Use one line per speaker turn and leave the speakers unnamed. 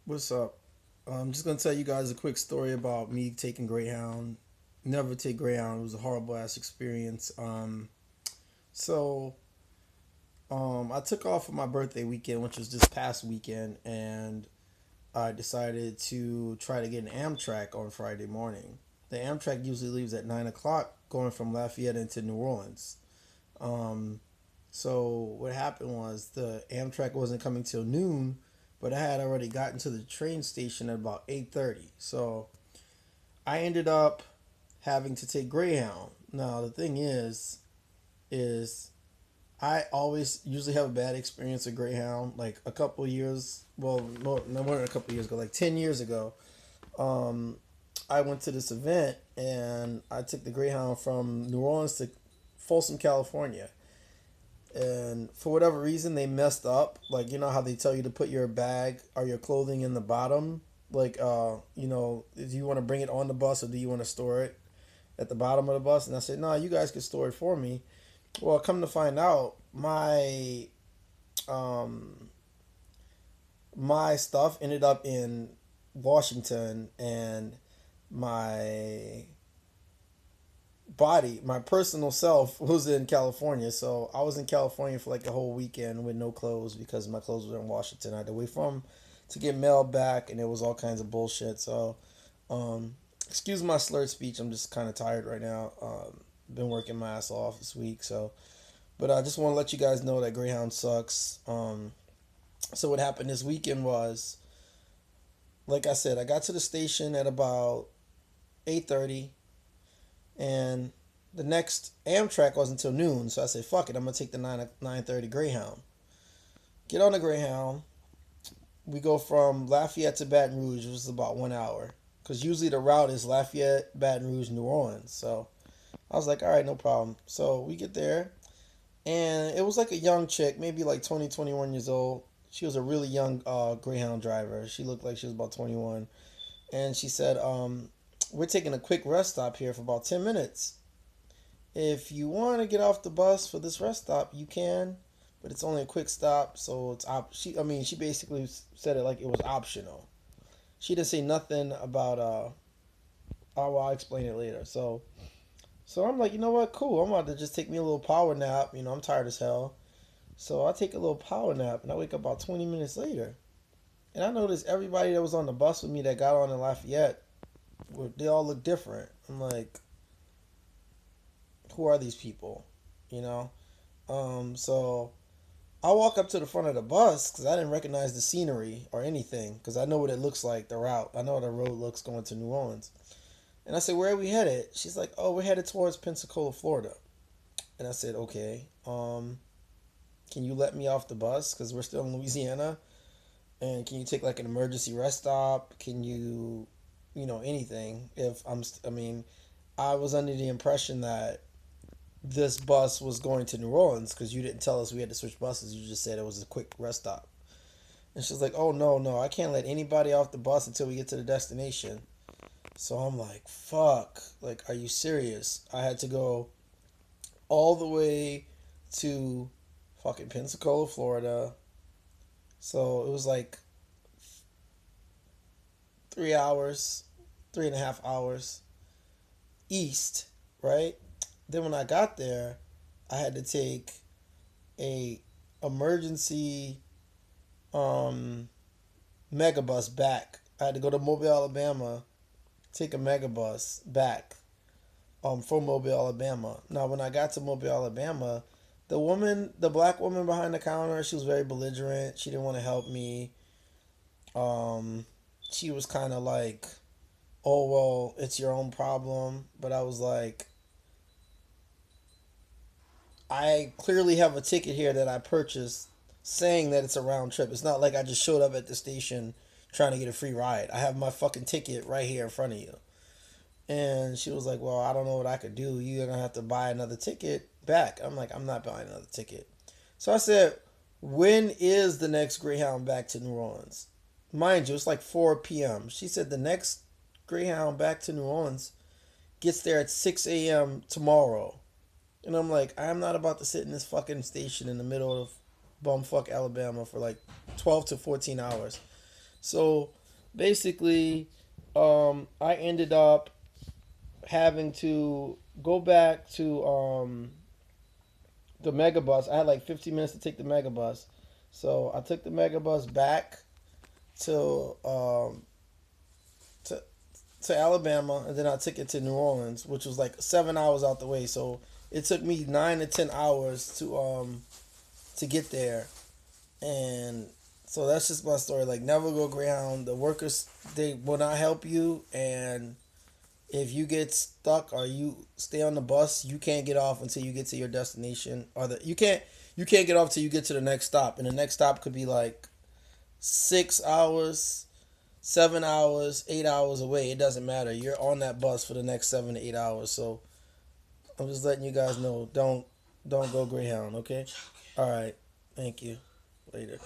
What's up? I'm just gonna tell you guys a quick story about me taking Greyhound. Never take Greyhound. It was a horrible ass experience. So I took off for my birthday weekend, which was this past weekend, and I decided to try to get an Amtrak on Friday morning. The Amtrak usually leaves at 9 o'clock, going from Lafayette into New Orleans. Um, so what happened was the Amtrak wasn't coming till noon, but I had already gotten to the train station at about 8:30. So I ended up having to take Greyhound. Now the thing is I always usually have a bad experience with Greyhound. Like a couple years, well, no more than a couple years ago, like 10 years ago. Um, I went to this event and I took the Greyhound from New Orleans to Folsom, California, and for whatever reason they messed up. Like, you know how they tell you to put your bag or your clothing in the bottom, like do you want to bring it on the bus or do you want to store it at the bottom of the bus? And I said, no, you guys can store it for me. Well, come to find out, um my stuff ended up in Washington, and my my personal self was in California. So I was in California for like a whole weekend with no clothes because my clothes were in Washington. I had to wait for them to get mailed back, and it was all kinds of bullshit. So, um, excuse my slurred speech. I'm just kind of tired right now. Been working my ass off this week. So, but I just want to let you guys know that Greyhound sucks. So what happened this weekend was, like I said, I got to the station at about 8:30, and the next Amtrak wasn't until noon. So I said, "Fuck it, I'm gonna take the 9:30 Greyhound." Get on the Greyhound. We go from Lafayette to Baton Rouge, which is about 1 hour, because usually the route is Lafayette, Baton Rouge, New Orleans. So I was like, "All right, no problem." So we get there, and it was like a young chick, maybe like 20, 21 years old. She was a really young Greyhound driver. She looked like she was about 21, and she said, "We're taking a quick rest stop here for about 10 minutes. If you want to get off the bus for this rest stop, you can, but it's only a quick stop, so it's she basically said it like it was optional. She didn't say nothing about oh, well, I'll explain it later. So I'm like, you know what, cool. I'm about to just take me a little power nap. I'm tired as hell. So I take a little power nap, and I wake up about 20 minutes later, and I noticed everybody that was on the bus with me that got on in Lafayette, they all look different. I'm like, who are these people? You know. So I walk up to the front of the bus because I didn't recognize the scenery or anything, because I know what it looks like, the route. I know how the road looks going to New Orleans. And I said, "Where are we headed?" She's like, "Oh, we're headed towards Pensacola, Florida." And I said, "Okay, can you let me off the bus because we're still in Louisiana? And can you take like an emergency rest stop? Can you, anything? If I mean, I was under the impression that this bus was going to New Orleans because you didn't tell us we had to switch buses. You just said it was a quick rest stop." And she's like, "Oh, no, no, I can't let anybody off the bus until we get to the destination." So I'm like, fuck. Like, are you serious? I had to go all the way to fucking Pensacola, Florida. So it was like 3 hours, 3.5 hours east, right? Then when I got there, I had to take a emergency um megabus back. I had to go to Mobile, Alabama, take a megabus back from Mobile, Alabama. Now when I got to Mobile, Alabama, the black woman behind the counter, she was very belligerent. She didn't want to help me. Um she was kind of like, "Oh, well, it's your own problem." But I was like, I clearly have a ticket here that I purchased saying that it's a round trip. It's not like I just showed up at the station trying to get a free ride. I have my fucking ticket right here in front of you. And she was like, "Well, I don't know what I could do. You're going to have to buy another ticket back." I'm like, "I'm not buying another ticket." So I said, "When is the next Greyhound back to New Orleans?" Mind you, it's like 4 p.m. She said the next Greyhound back to New Orleans gets there at 6 a.m. tomorrow. And I'm like, I'm not about to sit in this fucking station in the middle of bumfuck Alabama for like 12 to 14 hours. So basically, I ended up having to go back to the megabus. I had like 15 minutes to take the megabus, so I took the megabus back to to to Alabama, and then I took it to New Orleans, which was like 7 hours out the way. So it took me 9 to 10 hours to get there, and so that's just my story. Like, never go Greyhound. The workers, they will not help you, and if you get stuck or you stay on the bus, you can't get off until you get to your destination, or you can't get off till you get to the next stop, and the next stop could be like 6 hours, 7 hours, 8 hours away. It doesn't matter. You're on that bus for the next 7 to 8 hours. So I'm just letting you guys know. Don't go Greyhound. Okay. All right. Thank you. Later.